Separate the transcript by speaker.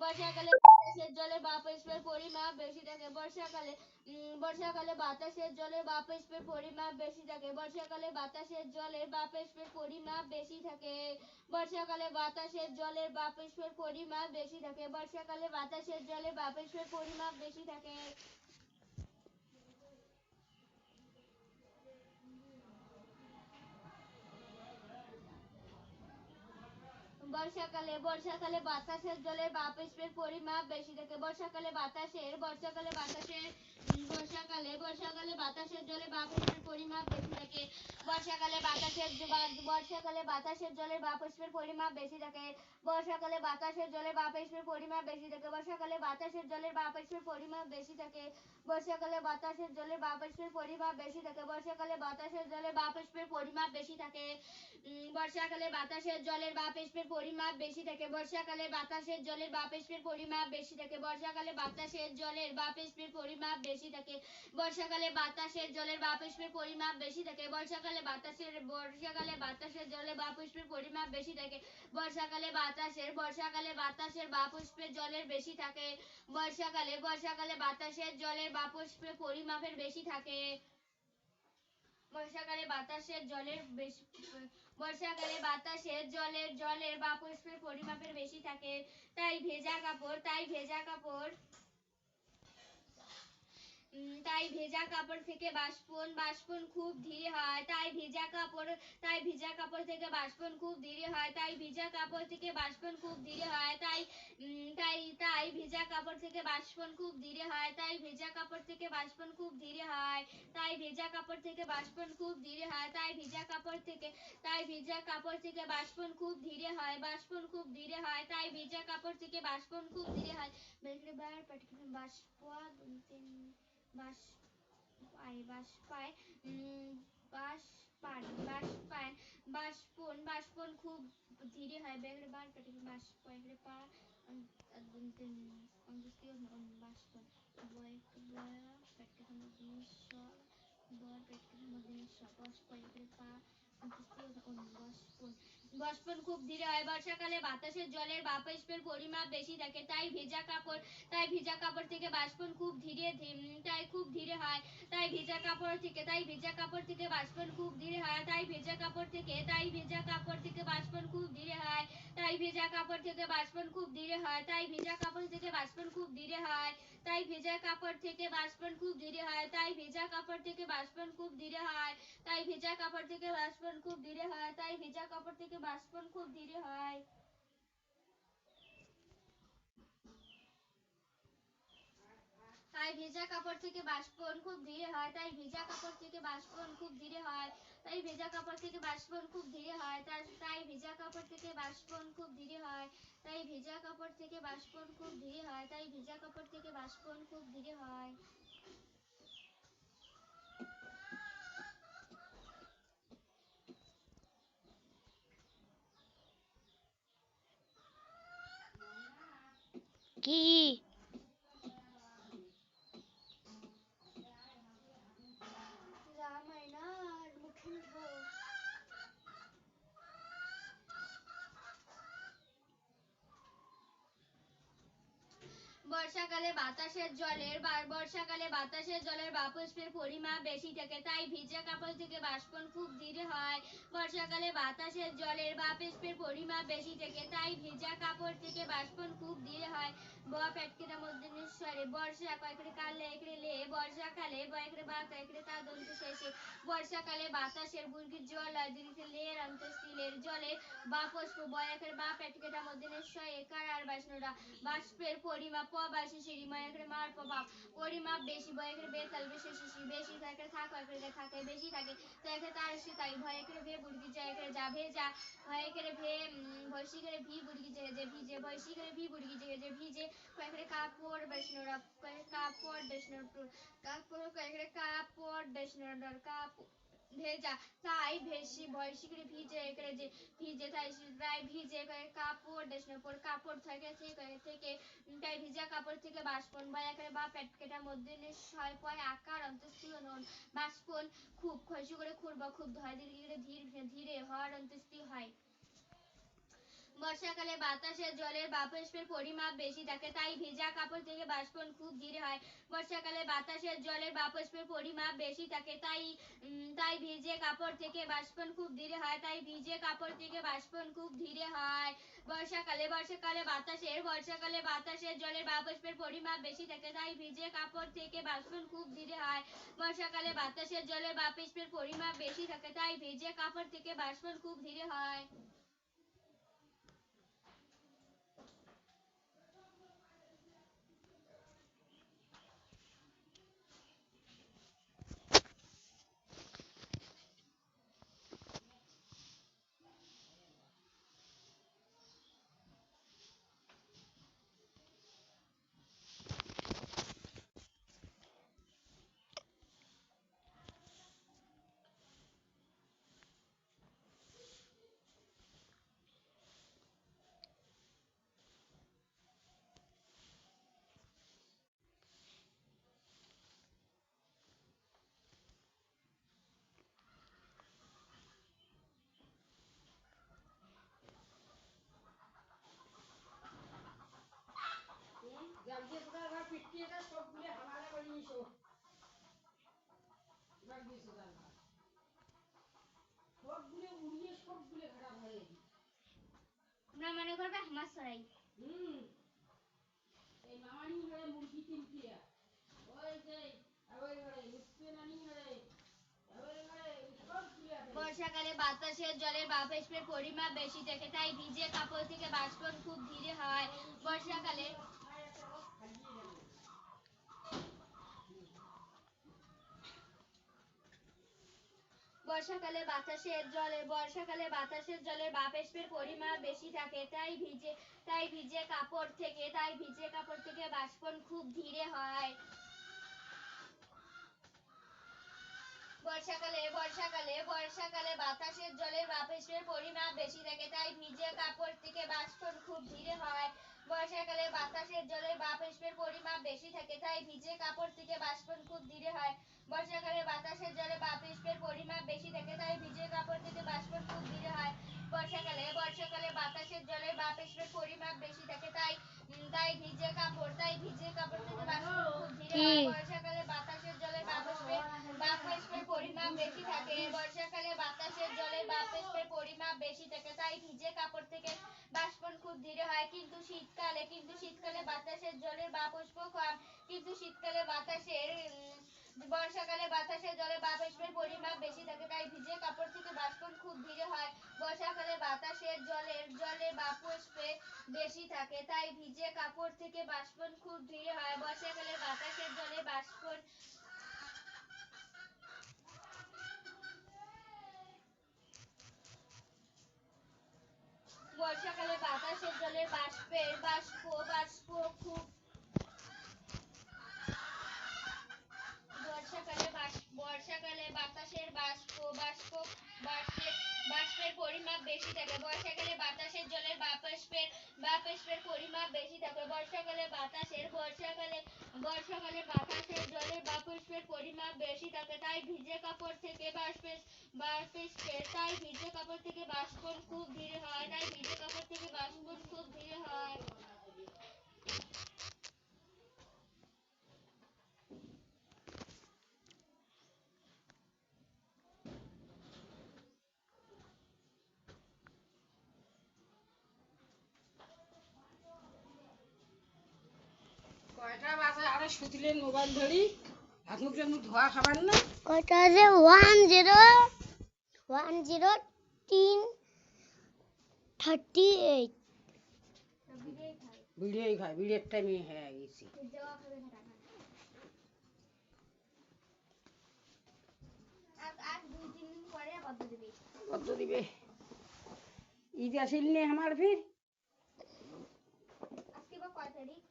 Speaker 1: বর্ষাকালে বাতাসের জলে বাষ্পের পরিমাপ বেশি থাকে। বর্ষাকালে বাতাসের জলে বাষ্পের পরিমাপ বেশি থাকে। বর্ষাকালে বাতাসের জলের বাষ্পের পরিমাপ বেশি থাকে। বর্ষাকালে বাতাসের জলের বাষ্পের পরিমাপ বেশি থাকে। বর্ষাকালে বাতাসের জলে বাষ্পের পরিমাপ বেশি থাকে। বর্ষাকালে বাতাসের জলের বাষ্পের পরিমাপ বেশি থাকে। বর্ষাকালে বাতাসের জলে বাষ্পের পরিমাপ বেশি থাকে। বর্ষাকালে বাতাসের জলের বাষ্পের পরিমাপ বেশি থাকে। বর্ষাকালে বাতাসের জলের বাষ্পের পরিমাপ বেশি থাকে। বর্ষাকালে বাতাসের জলের বাষ্পের পরিমাপ বেশি থাকে। বর্ষাকালে বাতাসের জলের বাষ্পের পরিমাপ বেশি থাকে। বর্ষাকালে বাতাসের জলের বাষ্পের পরিমাপ বেশি থাকে। বর্ষাকালে বাতাসের জলের বাষ্পের পরিমাপ বেশি থাকে। বর্ষাকালে বাতাসের জলের বাষ্পের পরিমাপ বেশি থাকে। বর্ষাকালে বাতাসের জলের বাষ্পের পরিমাপ বেশি থাকে। বর্ষাকালে বাতাসের জলের বাষ্পের পরিমাপ বেশি থাকে। বর্ষাকালে বাতাসের জলের বাষ্পের পরিমাপ বেশি থাকে। বর্ষাকালে বাতাসের বাষ্পের জলের বেশি থাকে। বর্ষাকালে বাতাসের জলের বাষ্পের পরিমাপের বেশি থাকে। বর্ষাকালে বাতাসের জলের বাষ্পের পরিমাপের বেশি থাকে। তাই ভেজা কাপড় থেকে বাষ্পন খুব ধীরে হয়। তাই ভিজা কাপড় থেকে বাষ্পন খুব ধীরে হয়। তাই ভিজা কাপড় থেকে বাষ্পন খুব ধীরে হয়। তাই ভিজা কাপড় থেকে বাষ্পন খুব ধীরে হয়। তাই ভিজা কাপড় থেকে বাষ্পন খুব ধীরে হয়। তাই ভিজা কাপড় থেকে বাষ্পন খুব ধীরে হয়। তাই ভিজা কাপড় থেকে বাষ্পন খুব ধীরে হয়। তাই ভিজা কাপড় থেকে বাষ্পন খুব ধীরে হয়। বাষ্পন খুব ধীরে হয়। বাষ্পন খুব ধীরে হয়। বর্ষাকালে বাতাসের জলের বাষ্পের পরিমাপ বেশি থাকে। তাই ভিজা কাপড় থেকে বাষ্পন খুব ধীরে হয়। তাই ভিজা কাপড় থেকে বাষ্পন খুব ধীরে হয়। তাই ভিজা কাপড় থেকে বাষ্পন খুব ধীরে হয়। তাই ভিজা কাপড় থেকে বাষ্পন খুব ধীরে হয়। তাই ভিজা কাপড় থেকে বাষ্পন খুব ধীরে হয়। তাই ভিজা কাপড় থেকে বাষ্পন খুব ধীরে হয়। তাই ভিজা কাপড় থেকে বাষ্পন খুব ধীরে হয়। তাই ভিজা কাপড় থেকে বাষ্পন খুব ধীরে হয়। তাই ভিজা কাপড় থেকে বাষ্পন খুব ধীরে হয়। তাই ভেজা কাপড় থেকে বাষ্পন খুব ধীরে হয়। তাই ভেজা কাপড় থেকে বাষ্পন খুব ধীরে হয়। তাই ভেজা কাপড় থেকে বাষ্পন খুব ধীরে হয়। তাই ভেজা কাপড় থেকে বাষ্পন খুব ধীরে হয়। তাই ভেজা কাপড় থেকে বাষ্পন খুব ধীরে হয়। তাই ভেজা কাপড় থেকে বাষ্পন খুব ধীরে হয়।
Speaker 2: কি
Speaker 1: বর্ষাকালে বাতাসের জলের বাষ্পের পরিমাপ বেশি থাকে। তাই ভিজা কাপড় থেকে বাষ্পন খুব ধীরে হয়। বর্ষাকালে বাতাসের জলের বাষ্পের পরিমাপ বেশি থাকে। তাই ভিজা কাপড় থেকে বাষ্পন খুব ধীরে হয়। বর্ষাকালে বাতাসের বুর্গির জল লের অন্তস্থিলের জলে বা পেটকেটা মধ্যে নিশ্চয় একার আর বাসনোরা বাষ্পের পরিমাপ শিশিরি পরিমাপ বেশি বেতাল বেশি থাকে থাকে বেশি থাকে তার তাই ভয় করে ভে বুড়কি যায় যা ভেজা ভয় করে ভয়সি করে ভি বুড়কি যে ভিজে ভয়সি করে ভি বুড়কি যে ভিজে কয়েকরে কাপড় বেশনোরা কাপড় বেশনোরা ভেজা তাই ভয়সি করে ভিজে করে যে ভিজে তাই ভিজে কাপড় থেকে তাই ভিজা কাপড় থেকে বাষ্পন বা পেটকেটার মধ্যে নিশ্চয় পয় আকার অন্তস্থীয় নন বাষ্পন খুব খসি করে খুব ধীরে হওয়ার অন্তস্থীয় হয়। বর্ষাকালে বাতাসে জলের বাষ্পের পরিমাপ বেশি থাকে তাই ভেজা কাপড় থেকে বাষ্পন খুব ধীরে হয়। বর্ষাকালে বাতাসের জলের বাষ্পের পরিমাপ বেশি থাকে তাই ভিজে কাপড় থেকে বাষ্পন খুব ধীরে হয় তাই ভিজে কাপড় থেকে বাষ্পন খুব ধীরে হয়। বর্ষাকালে বাতাসের জলের বাষ্পের পরিমাপ বেশি থাকে তাই ভিজে কাপড় থেকে বাষ্পন খুব ধীরে হয়। বর্ষাকালে বাতাসের জলের বাষ্পের পরিমাপ বেশি থাকে তাই ভিজে কাপড় থেকে বাষ্পন খুব ধীরে হয়। তোমরা মনে করবে আমার সরাই বর্ষাকালে বাতাসের জলের বাষ্পের পরিমাপ বেশি থাকে তাই ভিজে কাপড় থেকে বাষ্পন খুব ধীরে হয়। বর্ষাকালে বাতাসের জলের বাষ্পের পরিমাপ বেশি থাকে তাই ভিজে কাপড় থেকে বাষ্পন খুব ধীরে হয়। বর্ষাকালে বাতাসের জলের বাষ্পের পরিমাপ বেশি থাকে তাই ভিজে কাপড় থেকে বাষ্পন খুব ধীরে হয়। বর্ষাকালে বাতাসের জলের বাষ্পের পরিমাপ বেশি থাকে তাই ভিজে কাপড় থেকে বাষ্পন খুব ধীরে হয়। বর্ষাকালে বাতাসের জলের বাষ্পের পরিমাপ বেশি থাকে তাই ভিজে কাপড় থেকে বাষ্পন খুব ধীরে হয়। বর্ষাকালে বাতাসের জলের বাষ্পের পরিমাপ বেশি থাকে তাই ভিজে কাপড় থেকে বাষ্পন খুব ধীরে হয়। বর্ষাকালে বাতাসের জলের বাষ্পের পরিমাপ বেশি থাকে তাই ভিজে কাপড় থেকে বাষ্পন খুব ধীরে হয়। কিন্তু শীতকালে বাতাসের জলের বাষ্প কম বর্ষাকালে বাতাসের জলের বাষ্পের পরিমাপ বেশি থাকে তাই ভিজে কাপড় থেকে বাষ্পন খুব ধীরে হয়। বর্ষাকালে বাতাসের জলের বাষ্প বেশি থাকে তাই ভিজে কাপড় থেকে বাষ্পন খুব ধীরে হয়। বর্ষাকালে বাতাসের জলের বাষ্পের বর্ষাকালে বাতাসের বাষ্পের পরিমাপ বেশি থাকে বর্ষাকালে বাতাসের জলের বাষ্পের পরিমাপ বেশি থাকে বর্ষাকালে বাতাসের জলের বাষ্পের পরিমাপ বেশি থাকে তাই ভিজে কাপড় থেকে বাষ্পন খুব ধীরে হয়।
Speaker 2: কয়টা বাজে আরে শুতিলেন মোবাইল ধরি হাত মুখ ধোয়া খাবার না
Speaker 3: কয়টা যে 103:38
Speaker 2: ভিডিওই খাই ভিডিওর টাইমে হয়ে গেছি কত দিবে ঈদ আসিল নে আমার ফির
Speaker 1: আজকে বা কয় তারিখ?